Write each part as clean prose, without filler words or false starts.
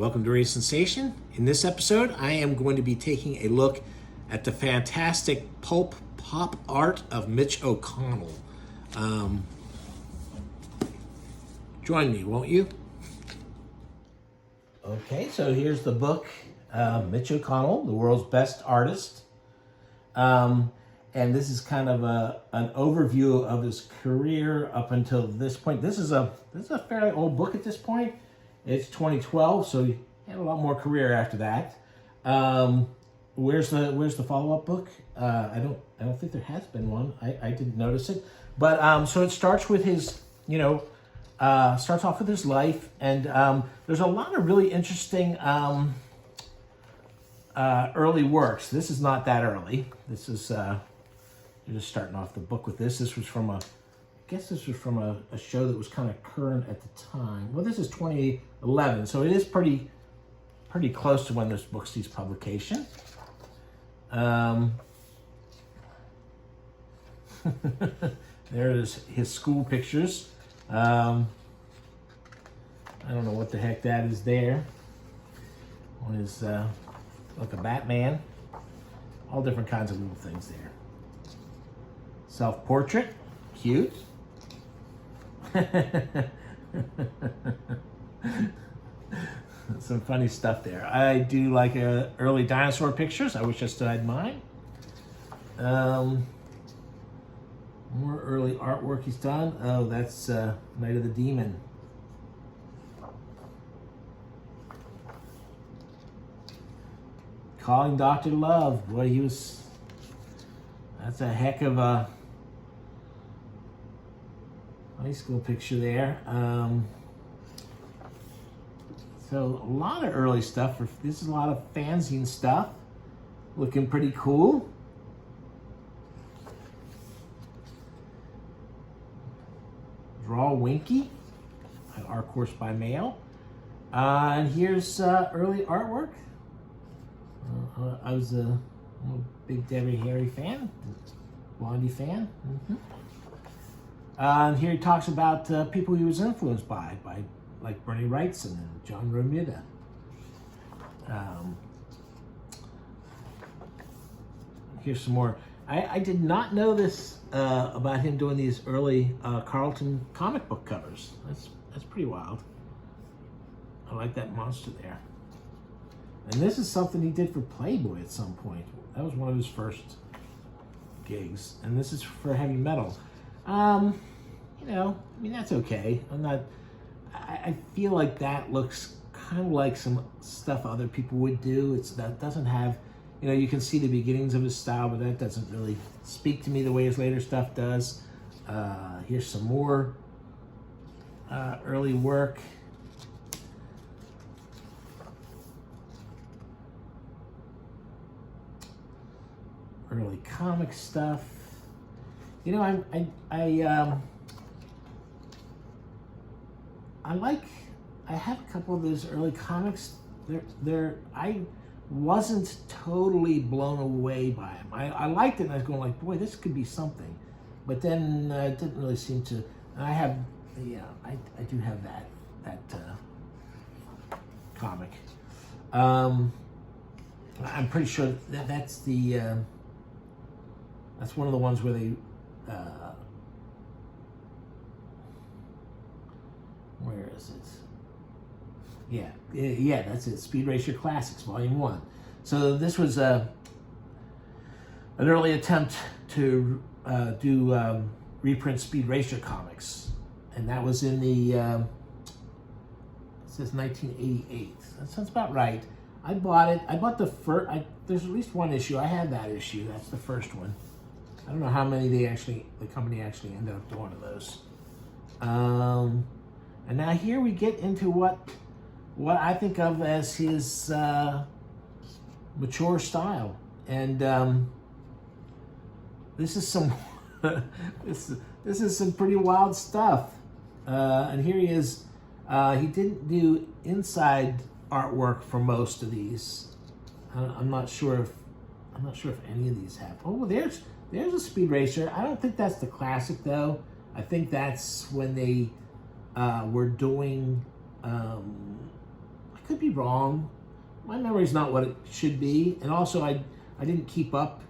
Welcome to Race Sensation. In this episode, I am going to be taking a look at the fantastic pulp pop art of Mitch O'Connell. Join me, won't you? Okay, so here's the book, Mitch O'Connell, the world's best artist. And this is kind of an overview of his career up until this point. This is a fairly old book at this point. It's 2012, so he had a lot more career after that. Where's the follow-up book? I don't think there has been one. I didn't notice it. But so it starts with his, starts off with his life, and there's a lot of really interesting early works. This is not that early. This is you're just starting off the book with this. This was from a show that was kind of current at the time. Well, this is 2011, so it is pretty close to when this book sees publication. There's his school pictures. I don't know what the heck that is there. One is like a Batman. All different kinds of little things there. Self-portrait, cute. Some funny stuff there. I do like early dinosaur pictures. I wish I still had mine. More early artwork he's done. Oh, that's Night of the Demon. Calling Dr. Love. Boy, that's a heck of a high school picture there. So a lot of early stuff. This is a lot of fanzine stuff. Looking pretty cool. Draw Winky. Our Course by Mail. And here's early artwork. I was a big Debbie Harry fan. Blondie fan. And here he talks about people he was influenced by like Bernie Wrightson and John Romita. Here's some more. I did not know this about him doing these early Carlton comic book covers. That's pretty wild. I like that monster there. And this is something he did for Playboy at some point. That was one of his first gigs. And this is for heavy metal. That's okay. I feel like that looks kind of like some stuff other people would do. That doesn't have, you can see the beginnings of his style, but that doesn't really speak to me the way his later stuff does. Here's some more early work. Early comic stuff. I have a couple of those early comics. I wasn't totally blown away by them. I liked it, and I was going like, boy, this could be something. But then it didn't really seem to. And I do have that comic. I'm pretty sure that's one of the ones where they. Where is it? Yeah, that's it. Speed Racer Classics, Volume 1. So this was an early attempt to do reprint Speed Racer comics, and that was in the it says 1988. That sounds about right. I bought it. I bought the first. There's at least one issue. I had that issue. That's the first one. I don't know how many the company actually ended up doing of those. And now here we get into what I think of as his mature style. And this is some this is some pretty wild stuff. And here he is. He didn't do inside artwork for most of these. I'm not sure if any of these have. Oh, there's a Speed Racer. I don't think that's the classic though. I think that's when they were doing, I could be wrong. My memory's not what it should be, and also I didn't keep up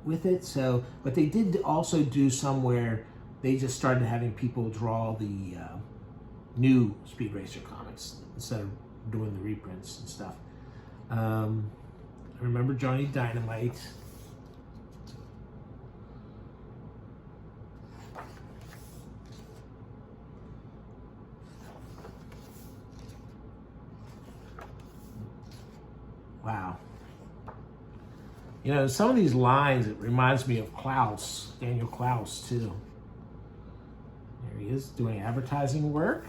with it. So, but they did also do somewhere they just started having people draw the new Speed Racer comics instead of doing the reprints and stuff. I remember Johnny Dynamite. Wow. You know, some of these lines, it reminds me of Klaus, Daniel Klaus, too. There he is doing advertising work.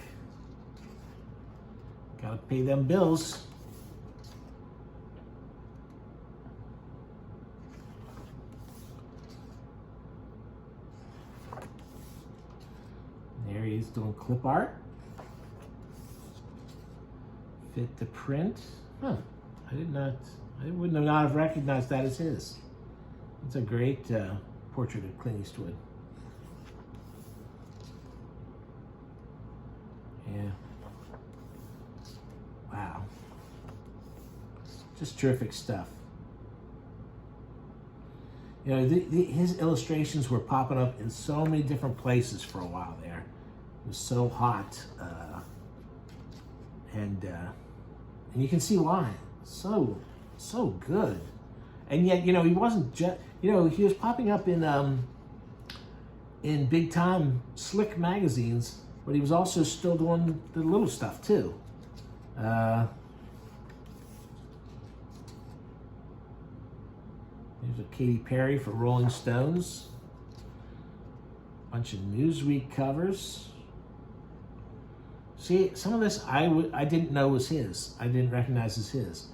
Gotta pay them bills. There he is doing clip art. Fit to print. Huh. I wouldn't have not have recognized that as his. It's a great portrait of Clint Eastwood. Yeah. Wow. Just terrific stuff. You know, his illustrations were popping up in so many different places for a while there. It was so hot. And you can see why. So good. And yet, you know, he wasn't just, you know, he was popping up in big time slick magazines, but he was also still doing the little stuff too. There's a Katy Perry for Rolling Stones. Bunch of Newsweek covers. See, some of this I didn't know was his. I didn't recognize as his.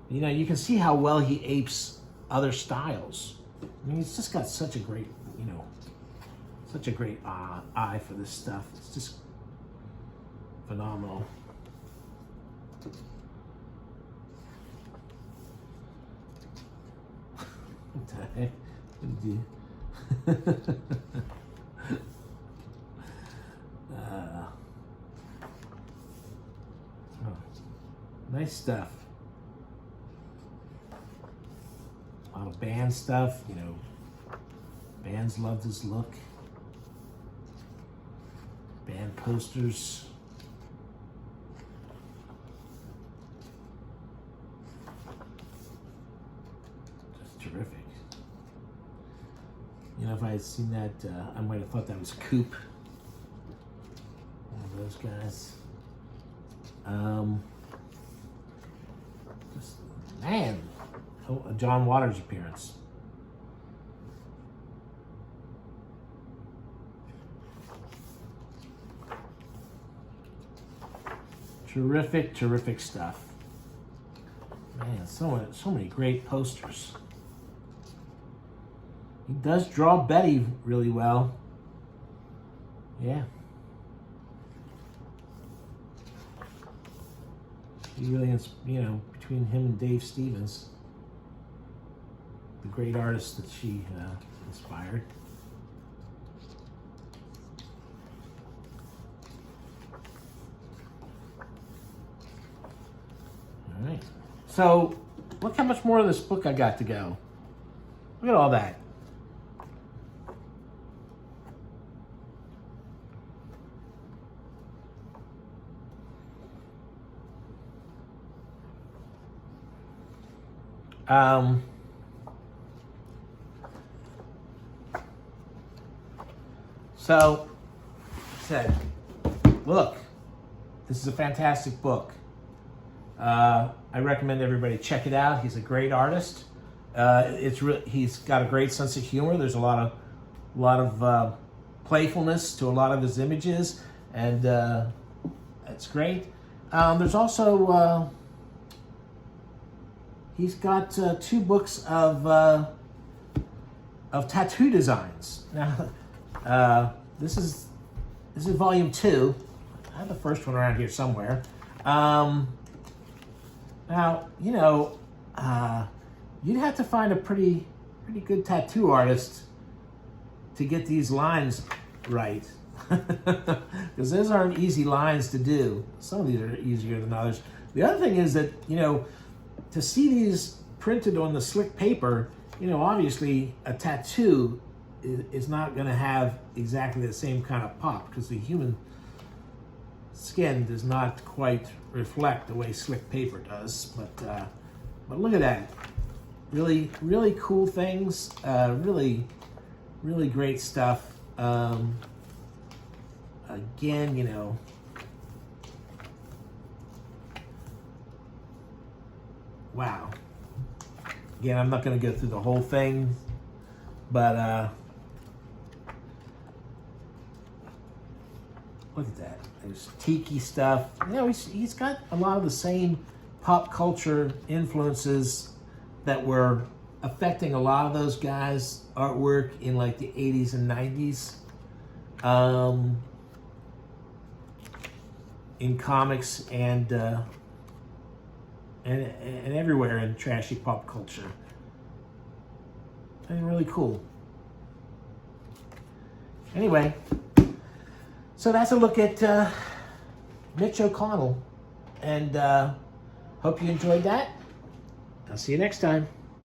You know, you can see how well he apes other styles. I mean, he's just got such a great, you know, such a great eye for this stuff. It's just phenomenal. What the heck? What did you... Nice stuff. A lot of band stuff, you know. Bands love this look. Band posters. Just terrific. You know, if I had seen that, I might have thought that was Coop. One of those guys. Man, oh, a John Waters appearance. Terrific, terrific stuff. Man, so many great posters. He does draw Betty really well. Yeah. He really, you know, between him and Dave Stevens, the great artist that she inspired. All right. So, look how much more of this book I got to go. Look at all that. So, said, look, this is a fantastic book. I recommend everybody check it out. He's a great artist. He's got a great sense of humor. There's a lot of playfulness to a lot of his images, and it's great. There's also he's got 2 books of tattoo designs. Now, this is volume 2. I have the first one around here somewhere. Now, you know, you'd have to find a pretty good tattoo artist to get these lines right, because those aren't easy lines to do. Some of these are easier than others. The other thing is that, to see these printed on the slick paper, obviously a tattoo is not going to have exactly the same kind of pop, because the human skin does not quite reflect the way slick paper does. But look at that. Really, really cool things. Really, really great stuff. Again, wow. Again, I'm not going to go through the whole thing, but look at that. There's tiki stuff. He's got a lot of the same pop culture influences that were affecting a lot of those guys' artwork in like the 80s and 90s. In comics and everywhere in trashy pop culture. And really cool. Anyway, so that's a look at Mitch O'Connell, and hope you enjoyed that. I'll see you next time.